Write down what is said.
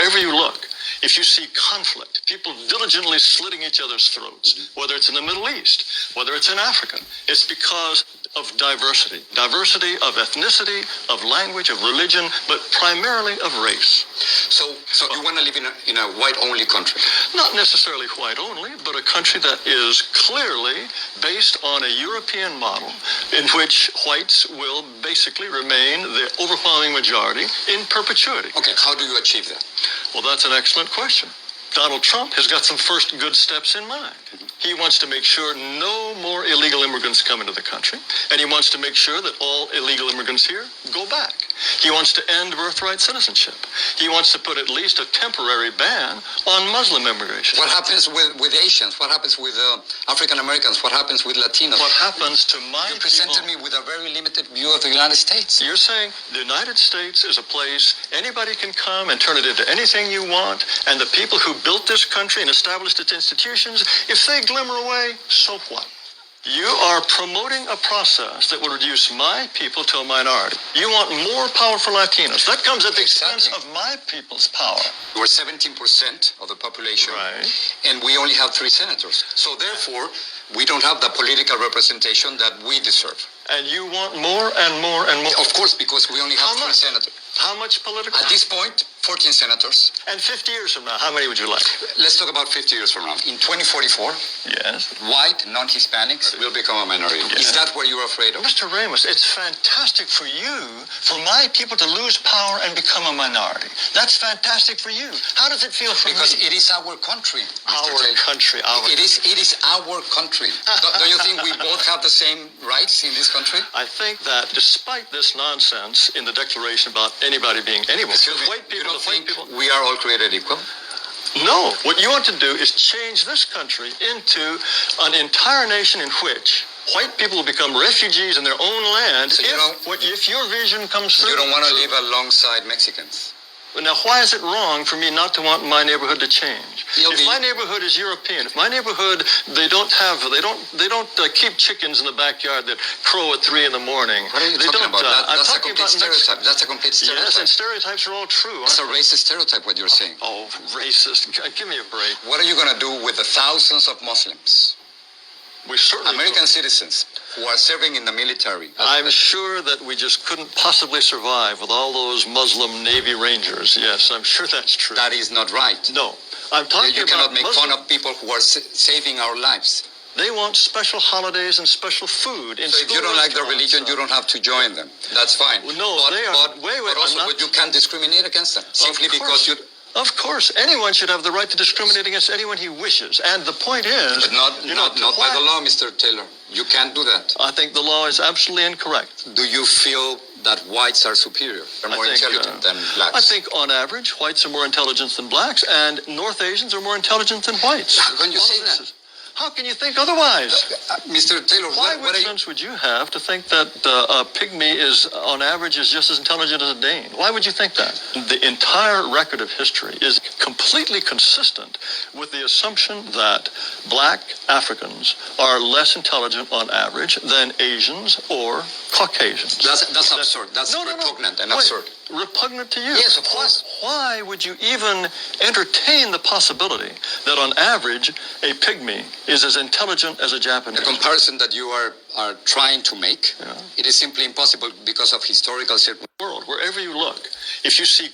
wherever you look, if you see conflict, people diligently slitting each other's throats, whether it's in the Middle East, whether it's in Africa, it's because of diversity. Diversity of ethnicity, of language, of religion, but primarily of race. So you want to live in a white-only country? Not necessarily white only, but a country that is clearly based on a European model in which whites will basically remain the overwhelming majority in perpetuity. Okay, how do you achieve that? Well, that's an excellent question. Donald Trump has got some first good steps in mind. He wants to make sure no more illegal immigrants come into the country, and he wants to make sure that all illegal immigrants here go back. He wants to end birthright citizenship. He wants to put at least a temporary ban on Muslim immigration. What happens with Asians? What happens with African Americans? What happens with Latinos? What happens to my You presented me with a very limited view of the United States. You're saying the United States is a place anybody can come and turn it into anything you want, and the people who built this country and established its institutions, if they glimmer away, so what? You are promoting a process that will reduce my people to a minority. You want more power for Latinos. That comes at the expense of my people's power. We're 17% of the population, Right. and we only have 3 senators. So therefore, we don't have the political representation that we deserve. And you want more and more and more. Of course, because we only have How 3 much? senators. How much political? At this point, 14 senators. And 50 years from now, how many would you like? Let's talk about 50 years from now. In 2044, Yes. white non-Hispanics will become a minority. Yeah. Is that what you're afraid of? Mr. Ramos, it's fantastic for you, for my people to lose power and become a minority. That's fantastic for you. How does it feel for Because me? it is our country, Mr. Our Taylor. country, our... It is our country. Don't you think we both have the same rights in this country? I think that despite this nonsense in the Declaration about anybody being anyone, Excuse me, white you people, don't the white think people... we are all created equal? No, what you want to do is change this country into an entire nation in which white people will become refugees in their own land So if your vision comes through. You don't want to live alongside Mexicans? Now, why is it wrong for me not to want my neighborhood to change? If my neighborhood is European, if my neighborhood they don't keep chickens in the backyard that crow at 3 in the morning. What are you talking about? That's a complete stereotype. That's a complete stereotype. Yes, and stereotypes are all true. It's a racist stereotype, what you're saying. Oh, racist! Give me a break. What are you going to do with the thousands of Muslims, We certainly American citizens, who are serving in the military? I'm sure that we just couldn't possibly survive with all those Muslim Navy Rangers. Yes, I'm sure that's true. That is not right. No, I'm talking You about cannot make Muslim. fun of people who are saving our lives. They want special holidays and special food. So if you don't like their religion, you don't have to join them. That's fine. Well, no, but, they are. But, wait, but also, I'm not, but you can't discriminate against them simply because you. Of course, anyone should have the right to discriminate against anyone he wishes. And the point is, But not by the law, Mr. Taylor. You can't do that. I think the law is absolutely incorrect. Do you feel that whites are superior? They're more intelligent than blacks? I think, on average, whites are more intelligent than blacks, and North Asians are more intelligent than whites. How can you say that? How can you think otherwise? Mr. Taylor, What sense would you have to think that a pygmy is, on average, is just as intelligent as a Dane? Why would you think that? The entire record of history is completely consistent with the assumption that black Africans are less intelligent on average than Asians or Caucasians. That's absurd. That's repugnant and absurd. Repugnant to you? Yes, of course. Why would you even entertain the possibility that on average a pygmy is as intelligent as a Japanese? The comparison that you are trying to make, it is simply impossible because of historical circumstances. World, wherever you look, if you see